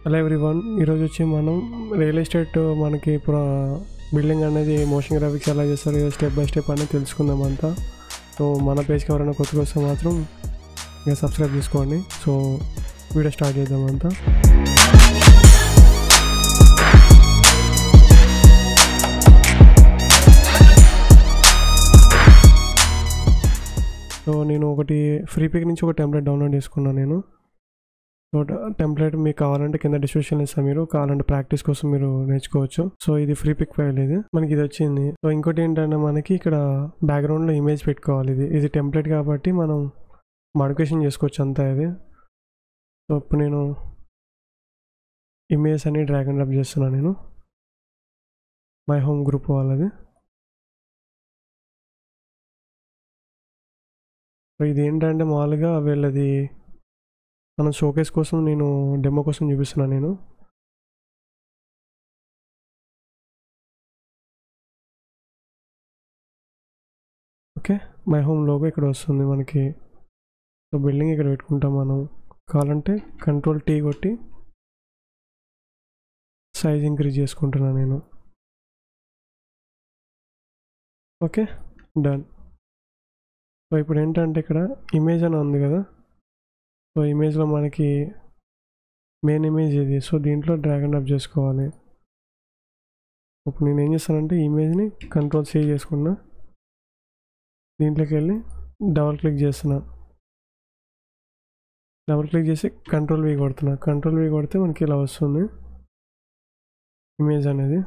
Hello everyone, ఈరోజు వచ్చి మనం రియల్ ఎస్టేట్ మనకి బిల్డింగ్ అనేది మోషన్ గ్రాఫిక్స్ ఎలా చేస్తారు స్టెప్ బై స్టెప్ అనేది తెలుసుకుందాం అంతా. సో మన పేజ్కి ఎవరైనా కొత్తగా వస్తే మాత్రం ఇంకా సబ్స్క్రైబ్ చేసుకోండి. సో వీడియో స్టార్ట్ చేద్దాం అంతా. సో నేను ఒకటి ఫ్రీ పిక్ నుంచి ఒక టెంప్లెట్ డౌన్లోడ్ చేసుకున్నాను నేను. సో టెంప్లెట్ మీకు కావాలంటే కింద డిస్క్రిప్షన్ ఇస్తాను, మీరు కావాలంటే ప్రాక్టీస్ కోసం మీరు నేర్చుకోవచ్చు. సో ఇది ఫ్రీ పిక్ ఫైల్, మనకి ఇది వచ్చింది. సో ఇంకోటి ఏంటంటే మనకి ఇక్కడ బ్యాక్గ్రౌండ్లో ఇమేజ్ పెట్టుకోవాలి. ఇది టెంప్లెట్ కాబట్టి మనం మాడిఫికేషన్ చేసుకోవచ్చు అంతా ఇది. సో ఇప్పుడు నేను ఇమేజ్ అని డ్రాగ్ అండ్ డ్రాప్ చేస్తున్నాను నేను మై హోమ్ గ్రూప్ వాళ్ళది. సో ఇది ఏంటంటే మామూలుగా వీళ్ళది మనం షోకేస్ కోసం నేను డెమో కోసం చూపిస్తున్నాను నేను. ఓకే, మై హోమ్ లోగో ఇక్కడ వస్తుంది మనకి. సో బిల్డింగ్ ఇక్కడ పెట్టుకుంటాం మనం. కావాలంటే Ctrl+T కొట్టి సైజ్ ఇంక్రీజ్ చేసుకుంటున్నాను నేను. Okay, done. సో ఇప్పుడు ఏంటంటే ఇక్కడ ఇమేజ్ అని ఉంది కదా. సో ఇమేజ్లో మనకి మెయిన్ ఇమేజ్ ఇది. సో దీంట్లో డ్రాగ్ అండ్ డ్రాప్ చేసుకోవాలి. ఇప్పుడు నేను ఏం చేస్తానంటే ఇమేజ్ని Ctrl+C చేసుకున్నా, దీంట్లోకి వెళ్ళి డబుల్ క్లిక్ చేస్తున్నా. డబుల్ క్లిక్ చేసి Ctrl+V కొడుతున్నా. Ctrl+V కొడితే మనకి ఇలా వస్తుంది ఇమేజ్ అనేది.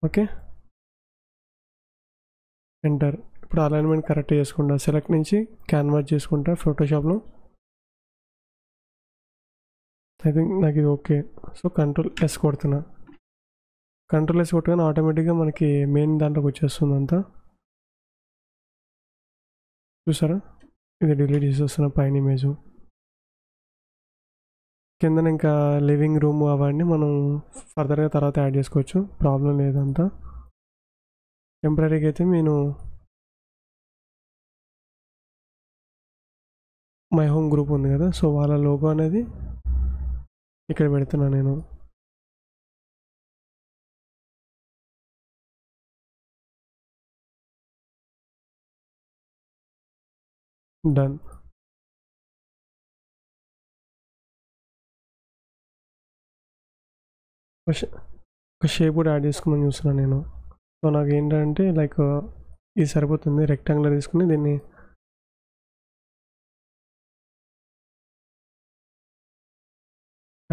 Okay, enter. ఇప్పుడు అలైన్మెంట్ కరెక్ట్ చేసుకుంటా. సెలెక్ట్ నుంచి క్యాన్వాస్ చేసుకుంటా ఫోటోషాప్లో. ఐ థింక్ నాకు ఇది ఓకే. సో Ctrl+S కొడుతున్నా. Ctrl+S కొట్టగానే ఆటోమేటిక్గా మనకి మెయిన్ దాంట్లోకి వచ్చేస్తుంది అంతా. చూసారా, ఇది డిలీట్ చేసేస్తున్నా పైన ఇమేజ్. కింద ఇంకా లివింగ్ రూమ్ అవన్నీ మనం ఫర్దర్గా తర్వాత యాడ్ చేసుకోవచ్చు, ప్రాబ్లం లేదంతా. టెంపరీగా అయితే నేను మై హోమ్ గ్రూప్ ఉంది కదా, సో వాళ్ళ లోగో అనేది ఇక్కడ పెడుతున్నా నేను. డన్. ఒక షేప్ కూడా యాడ్ చేసుకుని చూస్తున్నాను నేను. సో నాకు ఏంటంటే లైక్ ఇది సరిపోతుంది. రెక్టాంగులర్ తీసుకుని దీన్ని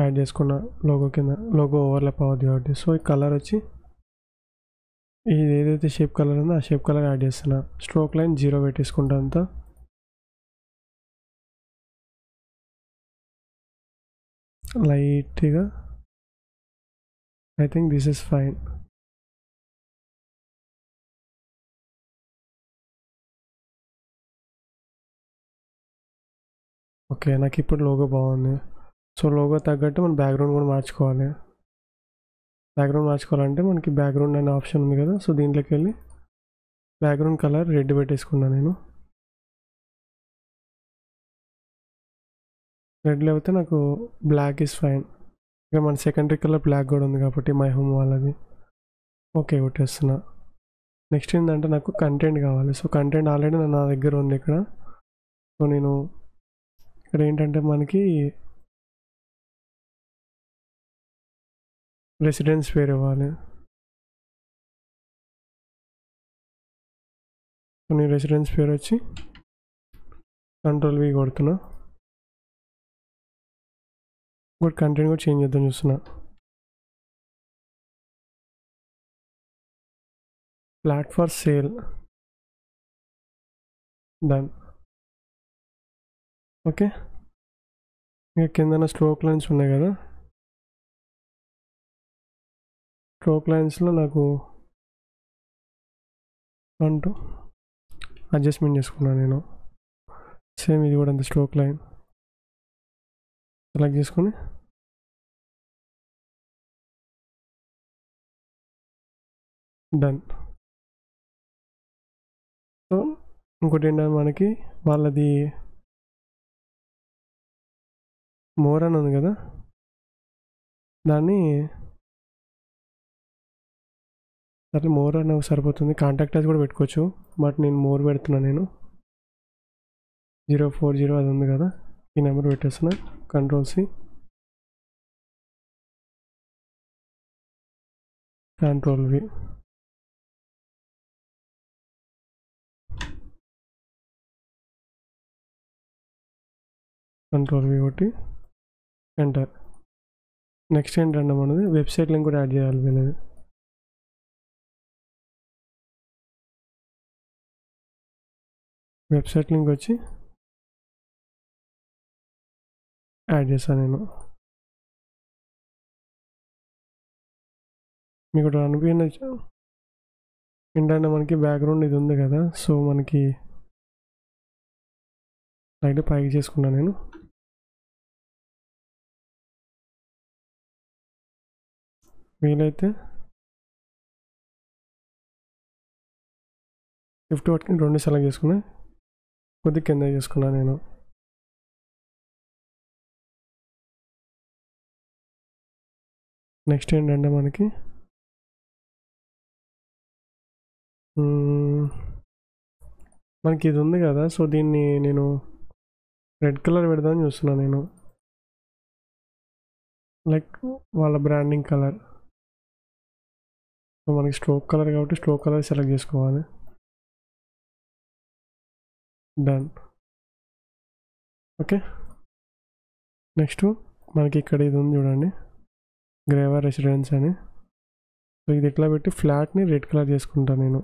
యాడ్ చేసుకున్న లోగో కింద. లోగో ఓవర్లాప్ అవ్వద్దు కాబట్టి. సో ఈ కలర్ వచ్చి ఇది ఏదైతే షేప్ కలర్ ఉందో ఆ షేప్ కలర్ యాడ్ చేస్తున్నా. స్ట్రోక్ లైన్ 0 పెట్టేసుకుంటా అంతా. లైట్గా I think this is fine. Okay, నాకు ఇప్పుడు లోగో బాగుంది. సో లోగో తగ్గట్టు మనం బ్యాక్గ్రౌండ్ కూడా మార్చుకోవాలి. బ్యాక్గ్రౌండ్ మార్చుకోవాలంటే మనకి బ్యాక్గ్రౌండ్ అనే ఆప్షన్ ఉంది కదా. సో దీంట్లోకి వెళ్ళి బ్యాక్గ్రౌండ్ కలర్ రెడ్ పెట్టేసుకున్నాను నేను. రెడ్ లేకపోతే నాకు బ్లాక్ ఇస్ ఫైన్. ఇక మన సెకండరీ కలర్ బ్లాక్ కూడా ఉంది కాబట్టి మై హోమ్ వాళ్ళది. ఓకే కొట్టేస్తున్నా. నెక్స్ట్ ఏంటంటే నాకు కంటెంట్ కావాలి. సో కంటెంట్ ఆల్రెడీ నా దగ్గర ఉంది ఇక్కడ. సో నేను ఇక్కడ ఏంటంటే మనకి రెసిడెన్స్ పేరు ఇవ్వాలి. సో నేను రెసిడెన్స్ పేరు వచ్చి Ctrl+V కొడుతున్నా. కూడా కంటెంట్ కూడా చేంజ్ చేద్దాం చూస్తున్నా. Flat for sale. Done. Okay, ఇక కింద స్ట్రోక్ లైన్స్ ఉన్నాయి కదా. స్ట్రోక్ లైన్స్లో నాకు అంటూ అడ్జస్ట్మెంట్ చేసుకున్నాను నేను. సేమ్ ఇది కూడా అంత స్ట్రోక్ లైన్ సెలెక్ట్ చేసుకొని డన్. సో ఇంకోటి ఏంటంటే మనకి వాళ్ళది మోర్ అని ఉంది కదా, దాన్ని సరే మోర్ అని సరిపోతుంది. కాంటాక్ట్ అది కూడా పెట్టుకోవచ్చు, బట్ నేను మోర్ పెడుతున్నాను. నేను 040 అది ఉంది కదా, ఈ నెంబర్ పెట్టేస్తున్నా. Ctrl+C, Ctrl+V. Ctrl+V కొట్టి ఎంటర్. నెక్స్ట్ ఏంటంటే మనది వెబ్సైట్ లింక్ కూడా యాడ్ చేయాలి వీళ్ళది. వెబ్సైట్ లింక్ వచ్చి యాడ్ చేస్తాను నేను. మీకు అనిపించిన ఏంటంటే మనకి బ్యాక్గ్రౌండ్ ఇది ఉంది కదా, సో మనకి లైట్ పైకి చేసుకున్నాను నేను. వీలైతే షిఫ్ట్ పట్టుకుని 2 సెలెక్ట్ చేసుకున్నా, కొద్దిగా కింద చేసుకున్నాను నేను. నెక్స్ట్ ఏంటంటే మనకి ఇది ఉంది కదా, సో దీన్ని నేను రెడ్ కలర్ పెడదామని చూస్తున్నాను నేను, లైక్ వాళ్ళ బ్రాండింగ్ కలర్. సో మనకి స్ట్రోక్ కలర్ కాబట్టి స్ట్రోక్ కలర్ సెలెక్ట్ చేసుకోవాలి. డన్. ఓకే, నెక్స్ట్ మనకి ఇక్కడ ఇది ఉంది చూడండి, గ్రేవా రెసిడెన్స్ అని. సో ఇది ఇట్లా పెట్టి ఫ్లాట్ని రెడ్ కలర్ చేసుకుంటాను నేను.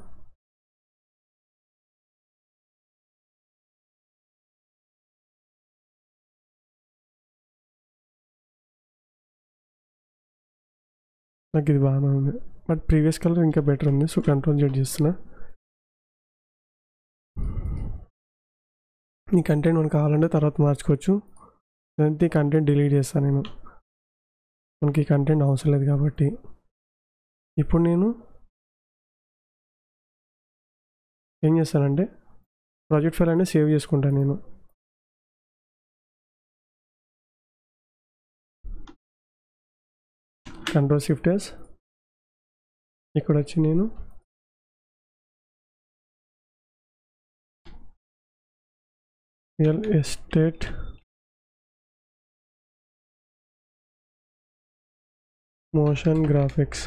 నాకు ఇది బాగానే ఉంది, బట్ ప్రీవియస్ కలర్ ఇంకా బెటర్ ఉంది. సో Ctrl+Z చేస్తున్నా. ఈ కంటెంట్ మనకు కావాలంటే తర్వాత మార్చుకోవచ్చు, లేదంటే ఈ కంటెంట్ డిలీట్ చేస్తాను నేను. మనకి ఈ కంటెంట్ అవసరం లేదు కాబట్టి ఇప్పుడు నేను ఏం చేస్తానంటే ప్రాజెక్ట్ ఫైల్ అనేది సేవ్ చేసుకుంటాను నేను. Ctrl+Shift+S, ఇక్కడ వచ్చి నేను real estate motion graphics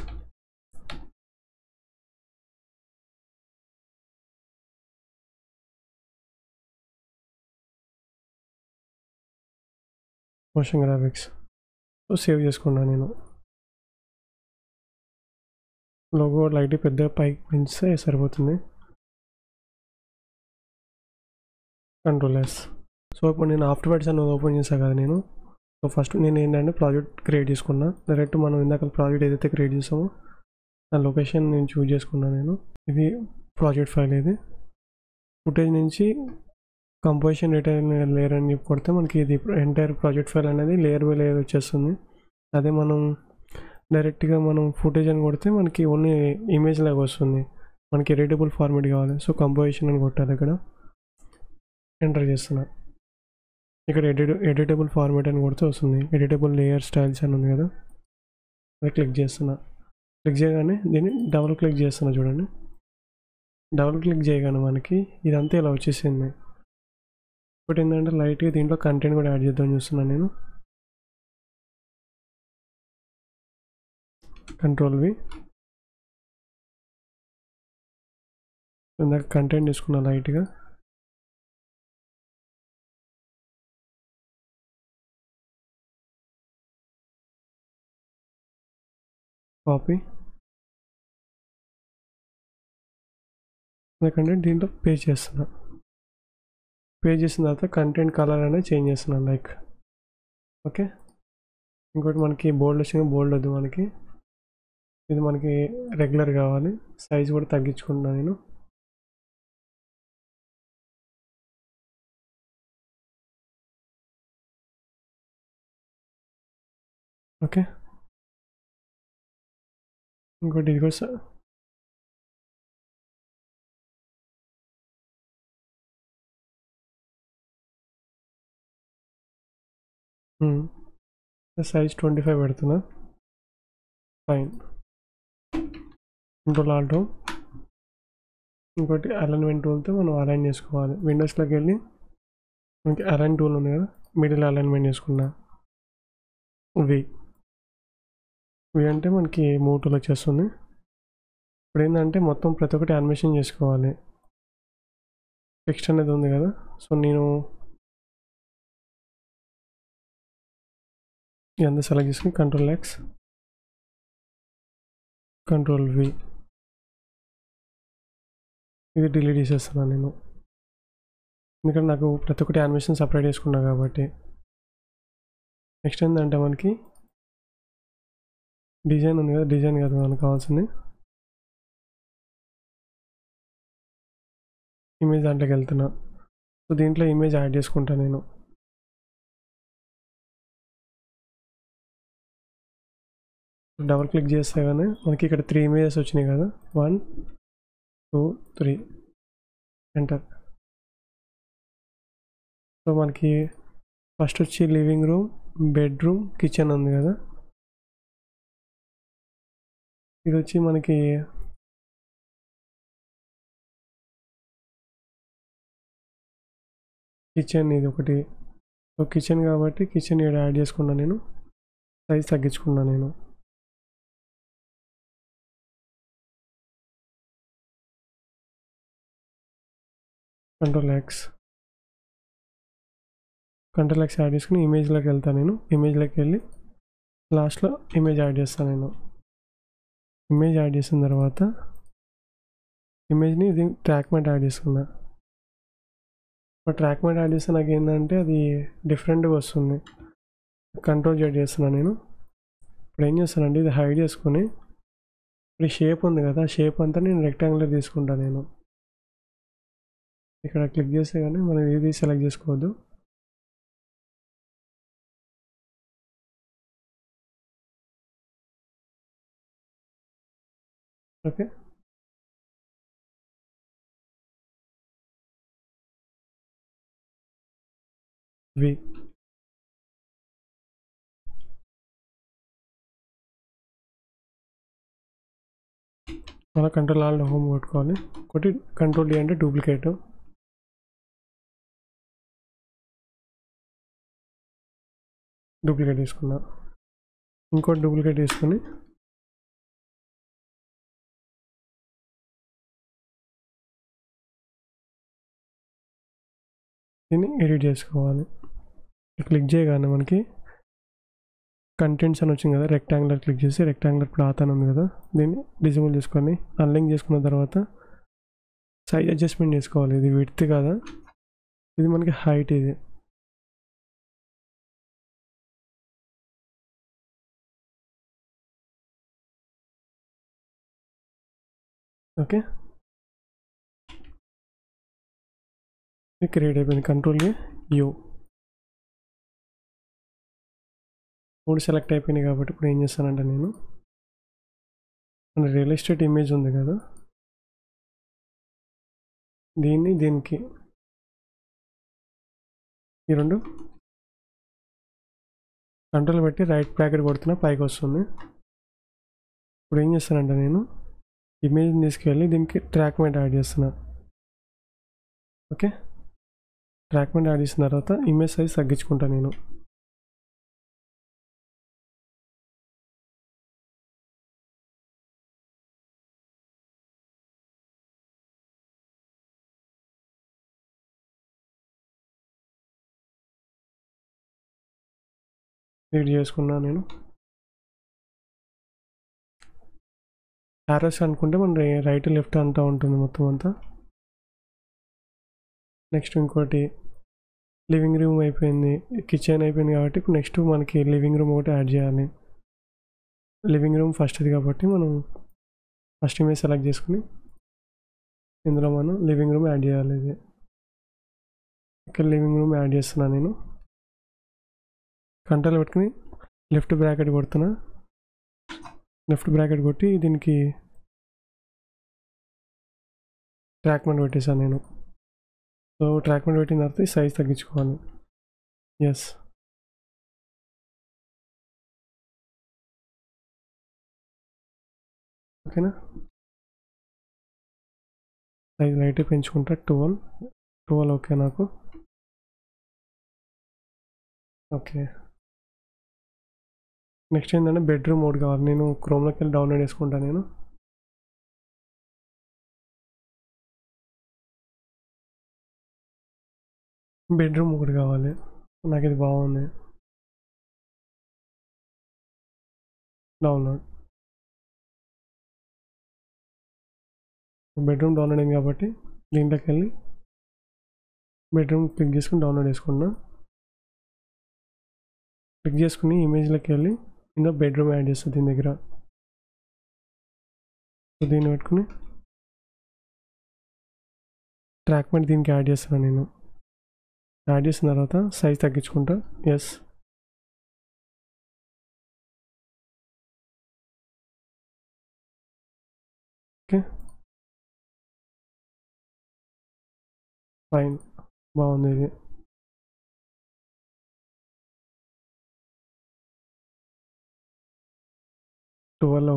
so save చేసుకున్నాను నేను. లోగో లైట్ పెద్దగా పైకి పెంచితే సరిపోతుంది. Ctrl+S. సో ఇప్పుడు నేను ఆఫ్టర్వర్డ్స్ అని ఓపెన్ చేశాను కదా నేను. సో ఫస్ట్ నేను ఏంటంటే ప్రాజెక్ట్ క్రియేట్ చేసుకున్నా. డైరెక్ట్ మనం ఇందాక ప్రాజెక్ట్ ఏదైతే క్రియేట్ చేసామో దాని లొకేషన్ నేను చూజ్ చేసుకున్నాను నేను. ఇది ప్రాజెక్ట్ ఫైల్. ఇది ఫుటేజ్ నుంచి కంపోజిషన్ డేటా లేయర్ అని చెప్పి కొడితే మనకి ఇది ఎంటైర్ ప్రాజెక్ట్ ఫైల్ అనేది లేయర్ బై లేయర్ వచ్చేస్తుంది. అదే మనం డైరెక్ట్గా మనం ఫుటేజ్ అని కొడితే మనకి ఓన్లీ ఇమేజ్ లాగా వస్తుంది. మనకి ఎడిటబుల్ ఫార్మేట్ కావాలి. సో కంపోజిషన్ అని కొట్టాలి, ఇక్కడ ఎంటర్ చేస్తున్నా. ఇక్కడ ఎడిటబుల్ ఫార్మేట్ అని కొడితే వస్తుంది. ఎడిటబుల్ లేయర్ స్టైల్స్ అని ఉంది కదా, అది క్లిక్ చేస్తున్నా. క్లిక్ చేయగానే దీన్ని డబుల్ క్లిక్ చేస్తున్నా చూడండి. డబుల్ క్లిక్ చేయగానే మనకి ఇదంతా ఇలా వచ్చేసింది. ఇప్పుడు ఏంటంటే లైట్గా దీంట్లో కంటెంట్ కూడా యాడ్ చేద్దామని చూస్తున్నాను నేను. Ctrl+V, ఇందాక కంటెంట్ తీసుకున్నా లైట్గా. కాపీ కంటెంట్ దీంట్లో పేస్ట్ చేస్తున్నా. పేస్ట్ చేసిన తర్వాత కంటెంట్ కలర్ అనేది చేంజ్ చేస్తున్నాను లైక్. ఓకే, ఇంకోటి మనకి బోల్డ్ వచ్చింది, బోల్డ్ వద్దు మనకి. ఇది మనకి రెగ్యులర్ కావాలి. సైజ్ కూడా తగ్గించుకుంటున్నాను నేను. ఓకే, ఇంకోటి ఇది కూడా సైజ్ 25 పెడుతున్నా. ఫైన్. Control Alt. ఇంకోటి అలైన్మెంట్ టూల్తో మనం అలైన్ చేసుకోవాలి. విండోస్లోకి వెళ్ళి మనకి అలైన్ టూల్ ఉంది కదా, మిడిల్ అలైన్మెంట్ చేసుకున్నా. వి అంటే మనకి మూవ్ టూల్ వచ్చేస్తుంది. ఇప్పుడు ఏంటంటే మొత్తం ప్రతి ఒక్కటి యానిమేషన్ చేసుకోవాలి. టెక్స్ట్ అనేది ఉంది కదా, సో నేను ఇదంతా సెలెక్ట్ చేసుకుని కంట్రోల్ X, కంట్రోల్ V, ఇది డిలీట్ చేసేస్తున్నాను నేను, ఎందుకంటే నాకు ప్రతి ఒక్కటి యానిమేషన్ సపరేట్ చేసుకున్నా కాబట్టి. నెక్స్ట్ ఏంటంటే మనకి డిజైన్ ఉంది కదా, డిజైన్ కదా మనకు కావాల్సింది. ఇమేజ్ దాంట్లోకి వెళ్తున్నా. సో దీంట్లో ఇమేజ్ యాడ్ చేసుకుంటా నేను. డబుల్ క్లిక్ చేస్తే కానీ మనకి ఇక్కడ 3 ఇమేజెస్ వచ్చినాయి కదా, 1 2 3, ఎంటర్. సో మనకి ఫస్ట్ వచ్చి లివింగ్ రూమ్, బెడ్రూమ్, కిచెన్ ఉంది కదా. ఇది వచ్చి మనకి కిచెన్, ఇది ఒకటి. సో కిచెన్ కాబట్టి కిచెన్ ఇక్కడ యాడ్ చేసుకున్నా నేను. సైజ్ తగ్గించుకున్నా నేను. కంట్రోల్ X యాడ్ చేసుకుని ఇమేజ్లోకి వెళ్తాను నేను. ఇమేజ్లోకి వెళ్ళి లాస్ట్లో ఇమేజ్ యాడ్ చేస్తాను నేను. ఇమేజ్ యాడ్ చేసిన తర్వాత ఇమేజ్ని ఇది ట్రాక్ మ్యాట్ యాడ్ చేసుకున్నా. ట్రాక్ మ్యాట్ యాడ్ చేస్తే నాకు ఏంటంటే అది డిఫరెంట్గా వస్తుంది. కంట్రోల్ Z చేస్తున్నాను నేను. ఇప్పుడు ఏం చేస్తానంటే ఇది హైడ్ చేసుకొని ఇప్పుడు షేప్ ఉంది కదా, షేప్ అంతా నేను రెక్టాంగులర్ తీసుకుంటాను నేను. ఇక్కడ క్లిక్ చేస్తే కానీ మనం ఏది సెలెక్ట్ చేసుకోవద్దు. ఓకే, వి అలా కంట్రోల్ ఆల్ట్ హోమ్ కొట్టుకోవాలి. ఒకటి కంట్రోల్ D అంటే డూప్లికేట్. తీసుకున్నా. ఇంకోటి డూప్లికేట్ తీసుకొని దీన్ని ఎడిట్ చేసుకోవాలి. క్లిక్ చేయగానే మనకి కంటెంట్స్ అని వచ్చింది కదా, రెక్టాంగులర్ క్లిక్ చేసి రెక్టాంగులర్ క్లాత్ అని ఉంది కదా, దీన్ని డిజేబుల్ చేసుకొని అన్లింక్ చేసుకున్న తర్వాత సైజ్ అడ్జస్ట్మెంట్ చేసుకోవాలి. ఇది విడ్త్ కదా, ఇది మనకి హైట్. ఇది ఓకే, క్రియేట్ అయిపోయింది. కంట్రోల్ U, 3 సెలెక్ట్ అయిపోయినాయి కాబట్టి ఇప్పుడు ఏం చేస్తానంటే నేను మన రియల్ ఎస్టేట్ ఇమేజ్ ఉంది కదా, దీనికి ఈ రెండు కంట్రోల్ పెట్టి రైట్ బ్రాకెట్ కొడుతున్నా, పైకి వస్తుంది. ఇప్పుడు ఏం చేస్తానంటే నేను ఇమేజ్ని తీసుకెళ్ళి దీనికి ట్రాక్ మ్యాట్ యాడ్ చేస్తున్నా. ఓకే, ట్రాక్ మ్యాట్ యాడ్ చేసిన తర్వాత ఇమేజ్ సైజ్ తగ్గించుకుంటాను నేను. రీడ్ చేసుకున్నా నేను. యారోస్ అనుకుంటే మన రైట్ లెఫ్ట్ అంతా ఉంటుంది మొత్తం అంతా. నెక్స్ట్ ఇంకోటి లివింగ్ రూమ్ అయిపోయింది, కిచెన్ అయిపోయింది కాబట్టి ఇప్పుడు నెక్స్ట్ మనకి లివింగ్ రూమ్ ఒకటి యాడ్ చేయాలి. లివింగ్ రూమ్ ఫస్ట్ది కాబట్టి మనం ఫస్ట్ ఇమేజ్ సెలెక్ట్ చేసుకుని ఇందులో మనం లివింగ్ రూమ్ యాడ్ చేయాలి. ఇది ఇక్కడ లివింగ్ రూమ్ యాడ్ చేస్తున్నాను నేను. కంట్రోల్ పెట్టుకుని లెఫ్ట్ బ్రాకెట్ కొడుతున్నా. లెఫ్ట్ బ్రాకెట్ కొట్టి దీనికి ట్రాక్ మ్యాట్ పెట్టేసాను నేను. సో ట్రాక్ మ్యాట్ పెట్టిన తర్వాత సైజ్ తగ్గించుకోవాలి. ఎస్, ఓకేనా. సైజ్ లైట్ పెంచుకుంటా 12 ఓకే నాకు. ఓకే, నెక్స్ట్ ఏంటంటే బెడ్రూమ్ మోడ్ కావాలి. నేను క్రోమ్లోకి వెళ్ళి డౌన్లోడ్ చేసుకుంటాను. నేను బెడ్రూమ్ మోడ్ కావాలి, నాకు ఇది బాగుంది. డౌన్లోడ్ బెడ్రూమ్ డౌన్లోడ్ అయింది కాబట్టి దీంట్లోకి వెళ్ళి బెడ్రూమ్ క్లిక్ చేసుకుని డౌన్లోడ్ చేసుకున్నా. క్లిక్ చేసుకుని ఇమేజ్లోకి వెళ్ళి ఇందులో బెడ్రూమ్ యాడ్ చేస్తుంది దీని దగ్గర. సో దీన్ని పెట్టుకుని ట్రాక్ మ్యాట్ దీనికి యాడ్ చేస్తున్నాను. నేను యాడ్ చేసిన తర్వాత సైజ్ తగ్గించుకుంటా. ఎస్, ఓకే ఫైన్, బాగుంది ఇది.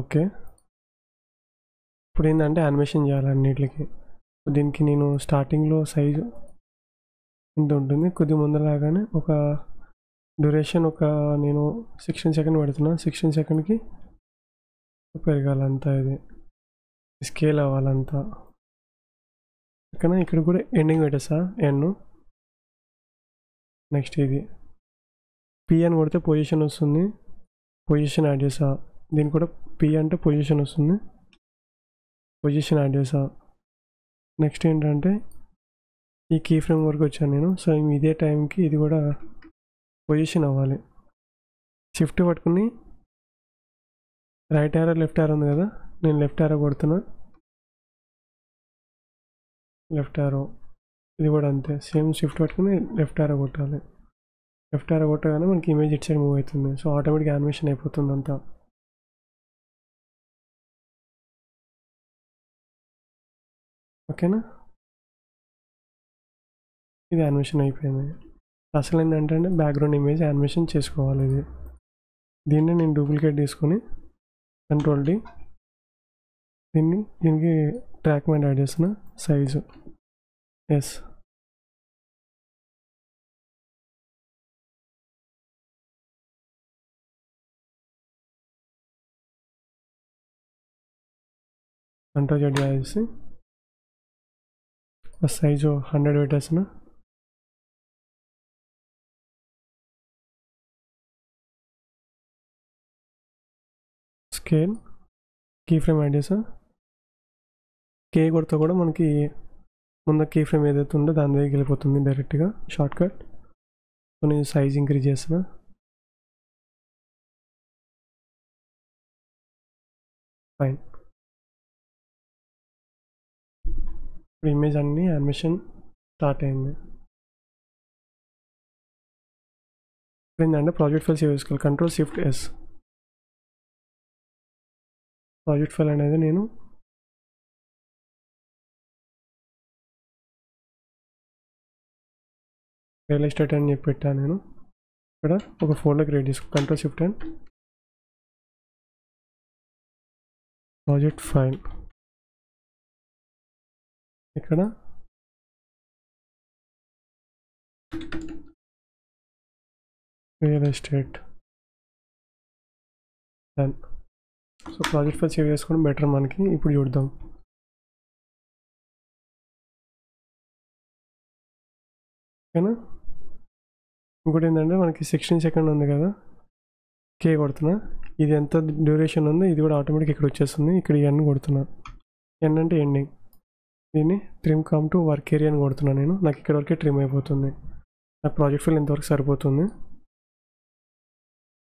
ఓకే, ఇప్పుడు ఏంటంటే యానిమేషన్ చేయాలి అన్నిటికి. దీనికి నేను స్టార్టింగ్లో సైజు ఇంత ఉంటుంది, కొద్ది ముందరలాగానే ఒక డ్యూరేషన్ నేను 16 సెకండ్ పెడుతున్నా. 16 సెకండ్కి పెరగాలంతా, ఇది స్కేల్ అవ్వాలంతా. ఓకేనా, ఇక్కడ కూడా ఎండింగ్ పెట్టేస్తా ఎండ్. నెక్స్ట్ ఇది పి అని కొడితే పొజిషన్ వస్తుంది, పొజిషన్ యాడ్ చేసా. దీనికి కూడా పి అంటే పొజిషన్ వస్తుంది, పొజిషన్ యాడ్ చేసా. నెక్స్ట్ ఏంటంటే ఈ కీ ఫ్రేమ్ వరకు వచ్చాను నేను. సో ఇదే టైంకి ఇది కూడా పొజిషన్ అవ్వాలి. షిఫ్ట్ పట్టుకుని రైట్ యారో లెఫ్ట్ యారో ఉంది కదా, నేను లెఫ్ట్ యారో కొడుతున్నా. లెఫ్ట్ యారో, ఇది కూడా అంతే సేమ్, షిఫ్ట్ పట్టుకుని లెఫ్ట్ యారో కొట్టాలి. లెఫ్ట్ యారో కొట్టగానే మనకి ఇమేజ్ ఇట్ సైడ్ మూవ్ అవుతుంది. సో ఆటోమేటిక్ యానిమేషన్ అయిపోతుంది అంతా. ఓకేనా, ఇది యానిమేషన్ అయిపోయింది. అసలు ఏంటంటే బ్యాక్గ్రౌండ్ ఇమేజ్ యానిమేషన్ చేసుకోవాలి. ఇది దీన్ని నేను డూప్లికేట్ తీసుకొని Ctrl+D, దీనికి ట్రాక్ మ్యాట్ యాడ్ చేస్తున్నా. సైజు ఎస్, Ctrl+Z యాడ్ చేసి సైజు 100 పెట్టేస్తున్నా. స్కేల్ కీ ఫ్రేమ్ యాడ్ చేసా. కే కొడితే కూడా మనకి ముందు కీ ఫ్రేమ్ ఏదైతే ఉందో దాని దగ్గరికి వెళ్ళిపోతుంది డైరెక్ట్గా, షార్ట్ కట్. సో నేను సైజ్ ఇంక్రీజ్ చేస్తున్నా. ఫైన్, ఇప్పుడు ఇమేజ్ అన్ని యానిమేషన్ స్టార్ట్ అయింది. ఇప్పుడు ఏంటంటే ప్రాజెక్ట్ ఫైల్ సేవ్ చేసుకోవాలి. Ctrl+Shift+S. ప్రాజెక్ట్ ఫైల్ అనేది నేను రియల్ ఎస్టేట్ అని చెప్పి పెట్టాను. నేను ఇక్కడ ఒక ఫోల్డర్ క్రియేట్ చేసుకో. Ctrl+Shift+N, project file. ఇక్కడ real estate done. So project file save చేసుకోవడం బెటర్ మనకి. ఇప్పుడు చూద్దాం. ఓకేనా, ఇంకోటి ఏంటంటే మనకి 16 సెకండ్ ఉంది కదా, కే కొడుతున్నా. ఇది ఎంత డ్యూరేషన్ ఉందో ఇది కూడా ఆటోమేటిక్ ఇక్కడ వచ్చేస్తుంది. ఇక్కడ ఎన్ కొడుతున్నా. ఎన్ అంటే ఎండింగ్. దీన్ని trim come to work area అని కొడుతున్నాను నేను. నాకు ఇక్కడ వరకే ట్రిమ్ అయిపోతుంది. నాకు ప్రాజెక్ట్ ఫైల్ ఇంతవరకు సరిపోతుంది.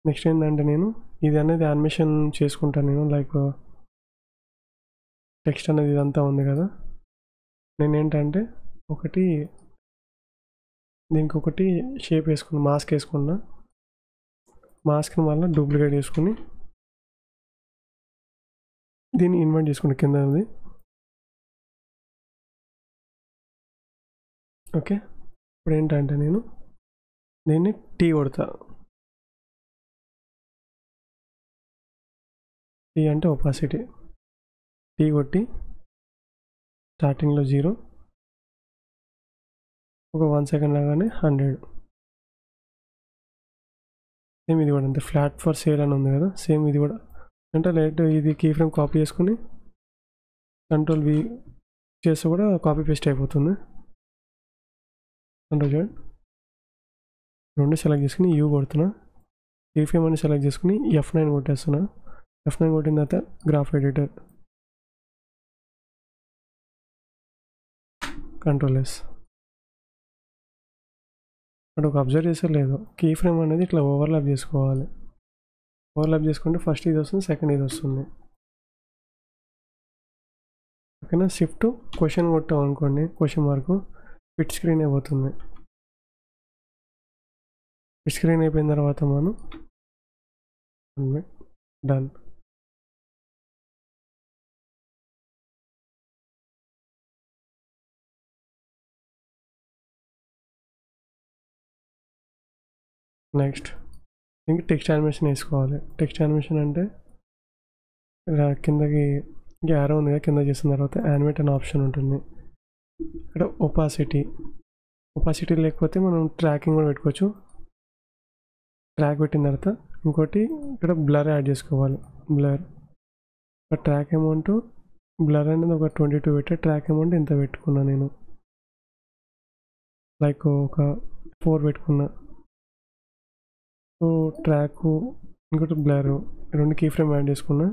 నెక్స్ట్ ఏంటంటే నేను ఇది అనేది యానిమేషన్ చేసుకుంటాను. నేను లైక్ టెక్స్ట్ అనేది ఇదంతా ఉంది కదా, నేనేంటంటే దీనికి ఒకటి షేప్ వేసుకున్నా, మాస్క్ వేసుకున్నా. మాస్క్ని మళ్ళీ డూప్లికేట్ చేసుకుని దీన్ని ఇన్వర్ట్ చేసుకున్నా కిందది. ఓకే, ఇప్పుడు ఏంటంటే నేను దీన్ని టీ కొడతా. టీ అంటే ఒపాసిటీ. టీ కొట్టి స్టార్టింగ్లో 0 ఒక 1 సెకండ్ లాగానే 100. సేమ్ ఇది కూడా అంతే, ఫ్లాట్ ఫర్ సేల్ అని ఉంది కదా, సేమ్ ఇది కూడా అంటే లైట్ ఇది కీ ఫ్రేమ్ కాపీ చేసుకుని కంట్రోల్ V చేస్తే కూడా కాపీ పేస్ట్ అయిపోతుంది. కంట్రోల్ Z రెండు సెలెక్ట్ చేసుకుని U కొడుతున్నా, కీ ఫ్రేమ్ అని సెలెక్ట్ చేసుకుని F9 కొట్టేస్తున్నా. F9 కొట్టిన తర్వాత గ్రాఫ్ ఎడిటర్, కంట్రోల్ S. అక్కడ ఒక అబ్జర్వ్ చేసే లేదు, కీ ఫ్రేమ్ అనేది ఇట్లా ఓవర్లాప్ చేసుకోవాలి. ఓవర్లాప్ చేసుకుంటే ఫస్ట్ ఇది వస్తుంది, సెకండ్ ఇది వస్తుంది. ఓకేనా. షిఫ్ట్ క్వశ్చన్ కొట్టాం అనుకోండి, క్వశ్చన్ మార్కు ఫిట్ స్క్రీన్ అయిపోతుంది. ఫిట్ స్క్రీన్ అయిపోయిన తర్వాత మనం డన్. నెక్స్ట్ ఇంక టెక్స్ట్ యానిమేషన్ వేసుకోవాలి. టెక్స్ట్ యానిమేషన్ అంటే కిందకి యారో ఉంది కదా, కింద చేసిన తర్వాత యానిమేట్ అనే ఆప్షన్ ఉంటుంది. ఇక్కడ ఒపాసిటీ లేకపోతే మనం ట్రాకింగ్ కూడా పెట్టుకోవచ్చు. ట్రాక్ పెట్టిన తర్వాత ఇంకోటి ఇక్కడ బ్లర్ యాడ్ చేసుకోవాలి. బ్లర్ ట్రాక్ అమౌంట్, బ్లర్ అనేది ఒక 22 పెట్టే, ట్రాక్ అమౌంట్ ఇంత పెట్టుకున్నా నేను, లైక్ ఒక 4 పెట్టుకున్నా. సో ట్రాక్ ఇంకోటి బ్లర్ రెండు కీ ఫ్రేమ్ యాడ్ చేసుకున్నా.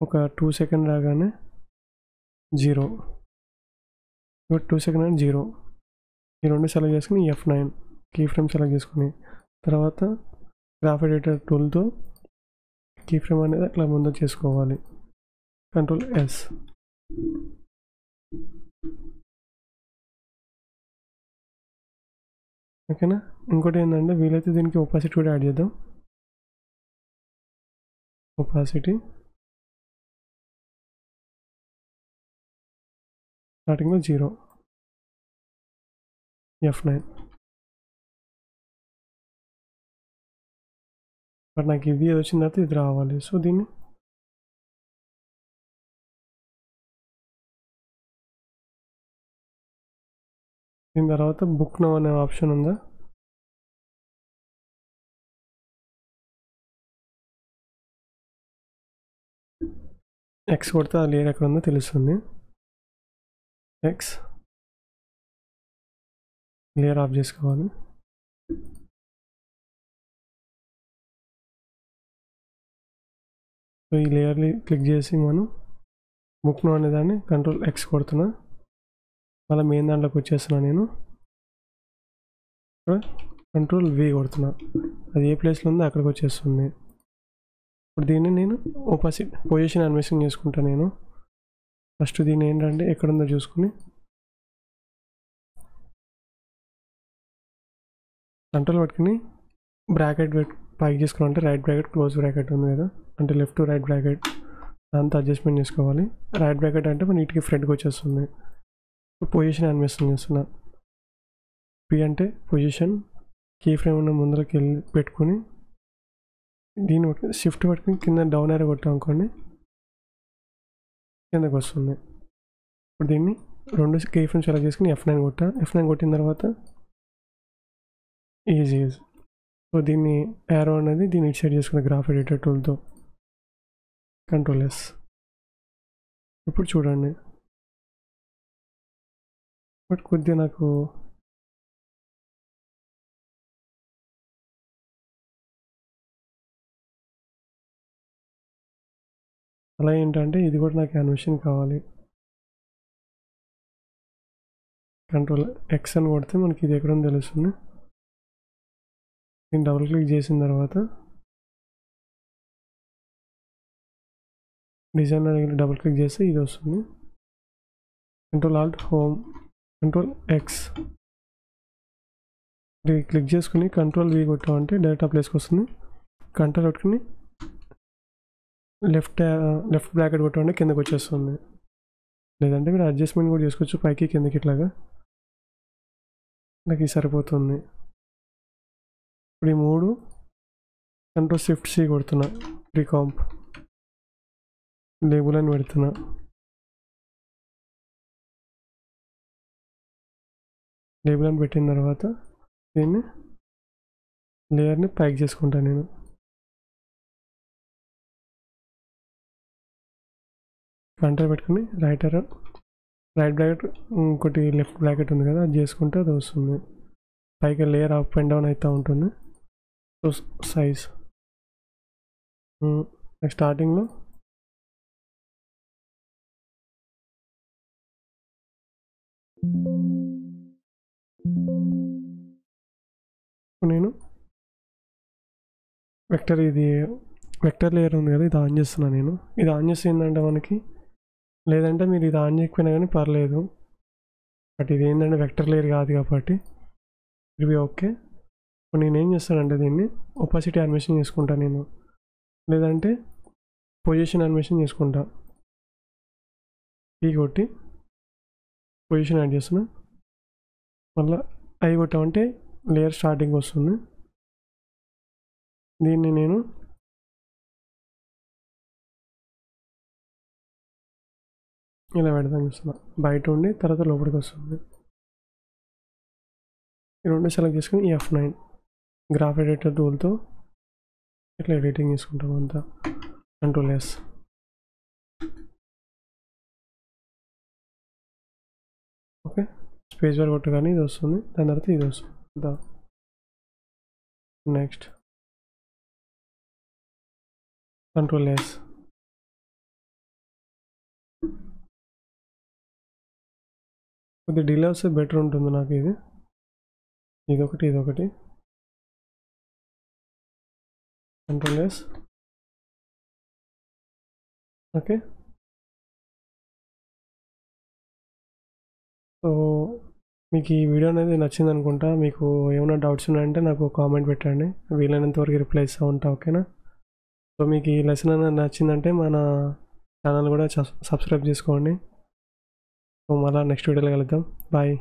ఒక 2 సెకండ్ రాగానే 0, ఇంకోటి 2 సెకండ్ అని 0. ఈ రెండు సెలెక్ట్ చేసుకుని F9 కీ ఫ్రేమ్ సెలెక్ట్ చేసుకుని తర్వాత గ్రాఫ్ ఎడిటర్ టూల్తో కీ ఫ్రేమ్ అనేది అట్లా ముందు చేసుకోవాలి. Control S. ఓకేనా. ఇంకోటి ఏంటంటే వీలైతే దీనికి ఒపాసిటీ కూడా యాడ్ చేద్దాం. ఒపాసిటీ స్టార్టింగ్లో 0, F9. బట్ నాకు ఇది వచ్చిన తర్వాత ఇది రావాలి. సో దీన్ని దీని తర్వాత బుక్ నౌ అనే ఆప్షన్ ఉందా, X కొడితే ఆ లేయర్ ఎక్కడ ఉందో తెలుస్తుంది. X లేయర్ ఆఫ్ చేసుకోవాలి. సో ఈ లేయర్ని క్లిక్ చేసి మనం బుక్ నౌ అనేదాన్ని కంట్రోల్ X కొడుతున్నా, మళ్ళీ మెయిన్ దాంట్లోకి వచ్చేస్తున్నా. నేను కంట్రోల్ V కొడుతున్నా, అది ఏ ప్లేస్లో ఉందో అక్కడికి వచ్చేస్తుంది. ఇప్పుడు దీన్ని నేను పొజిషన్ యానిమేషన్ చేసుకుంటాను. నేను ఫస్ట్ దీన్ని ఏంటంటే ఎక్కడుందో చూసుకుని కంట్రోల్ పట్టుకుని బ్రాకెట్ పైకి చేసుకున్నామంటే రైట్ బ్రాకెట్ క్లోజ్ బ్రాకెట్ ఉంది కదా, అంటే లెఫ్ట్ టు రైట్ బ్రాకెట్ అంతా అడ్జస్ట్మెంట్ చేసుకోవాలి. రైట్ బ్రాకెట్ అంటే మన నీట్గా ఫ్రంట్కి వచ్చేస్తుంది. పొజిషన్ యానిమేషన్ చేస్తున్నా. P అంటే పొజిషన్, కీ ఫ్రేమ్ ఉన్న ముందరకి వెళ్ళి పెట్టుకుని దీన్ని షిఫ్ట్ పట్టుకుని కింద డౌన్ ఏరో కొట్టాం అనుకోండి, కిందకి వస్తుంది. ఇప్పుడు దీన్ని రెండు కీ ఫ్రేమ్ సెలెక్ట్ చేసుకుని F9 కొట్టా. F9 కొట్టిన తర్వాత ఈజీ. సో దీన్ని యారో అనేది దీన్ని ఇటు సైడ్ చేసుకున్న గ్రాఫ్ ఎడిటర్ టూల్తో కంట్రోల్ S. ఇప్పుడు చూడండి, బట్ కొద్దిగా నాకు అలా ఏంటంటే ఇది కూడా నాకు యానిమేషన్ కావాలి. కంట్రోల్ X అని కొడితే మనకి ఇది ఎక్కడ ఉందో తెలుస్తుంది. నేను డబుల్ క్లిక్ చేసిన తర్వాత డిజైన్ అనేది డబుల్ క్లిక్ చేస్తే ఇది వస్తుంది. Control Alt home, control X click చేసుకుని కంట్రోల్ V కొట్టామంటే డైరెక్ట్ ఆ ప్లేస్కి వస్తుంది. కంట్రోల్ కొట్టుకుని లెఫ్ట్ బ్రాకెట్ కొట్టామంటే కిందకి వచ్చేస్తుంది. లేదంటే మీరు అడ్జస్ట్మెంట్ కూడా చేసుకోవచ్చు పైకి కిందకి ఇట్లాగా. నాకు ఇది సరిపోతుంది. ఇప్పుడు ఈ మూడు కంట్రోల్ షిఫ్ట్ C కొడుతున్నా, రీకాంప్ లేబుల్ అని పెడుతున్నా. లేబుల్ అని పెట్టిన తర్వాత దీన్ని లేయర్ని ప్యాక్ చేసుకుంటాను నేను. కంట్రోల్ పెట్టుకుని రైట్ బ్రాకెట్ ఇంకోటి లెఫ్ట్ బ్రాకెట్ ఉంది కదా, అది చేసుకుంటే అది వస్తుంది. పైకి లేయర్ అప్ అండ్ డౌన్ అవుతూ ఉంటుంది. సో సైజ్ స్టార్టింగ్లో నేను వెక్టర్ లేయర్ ఉంది కదా, ఇది ఆన్ చేస్తున్నాను నేను. ఇది ఆన్ చేసి ఏంటంటే మనకి, లేదంటే మీరు ఇది ఆన్ చేయకపోయినా కానీ పర్లేదు, బట్ ఇది ఏంటంటే వెక్టర్ లేయర్ కాదు కాబట్టి ఇవి ఓకే. ఇప్పుడు నేను ఏం చేస్తానంటే దీన్ని ఒపాసిటీ యానిమేషన్ చేసుకుంటా నేను, లేదంటే పొజిషన్ యానిమేషన్ చేసుకుంటా. ఈ కొట్టి పొజిషన్ యాడ్ చేస్తున్నా, మళ్ళీ అవి కొట్టామంటే లేయర్ స్టార్టింగ్ వస్తుంది. దీన్ని నేను ఇలా పెడతాను చూస్తున్నా, బయట ఉండి తర్వాత లోపలికి వస్తుంది. ఈ రెండు సెలెక్ట్ చేసుకుని ఈ F9 గ్రాఫ్ ఎడిటర్ టూల్తో ఇట్లా ఎడిటింగ్ చేసుకుంటాం అంతా. Control S. Okay, space bar కొట్టగానే ఇది వస్తుంది, దాని తర్వాత ఇది వస్తుంది. Next control S. కొద్దిగా డిలే వస్తే బెటర్ ఉంటుంది నాకు. ఇదొకటి కంట్రోల్ S. ఓకే, సో మీకు ఈ వీడియో అనేది నచ్చింది అనుకుంటా. మీకు ఏమైనా డౌట్స్ ఉన్నాయంటే నాకు కామెంట్ పెట్టండి, వీలైనంత వరకు రిప్లై ఇస్తూ ఉంటా. ఓకేనా? సో మీకు ఈ లెసన్ అనేది నచ్చిందంటే మన ఛానల్ కూడా సబ్స్క్రైబ్ చేసుకోండి. సో మళ్ళీ నెక్స్ట్ వీడియోలో కలుద్దాం. బాయ్.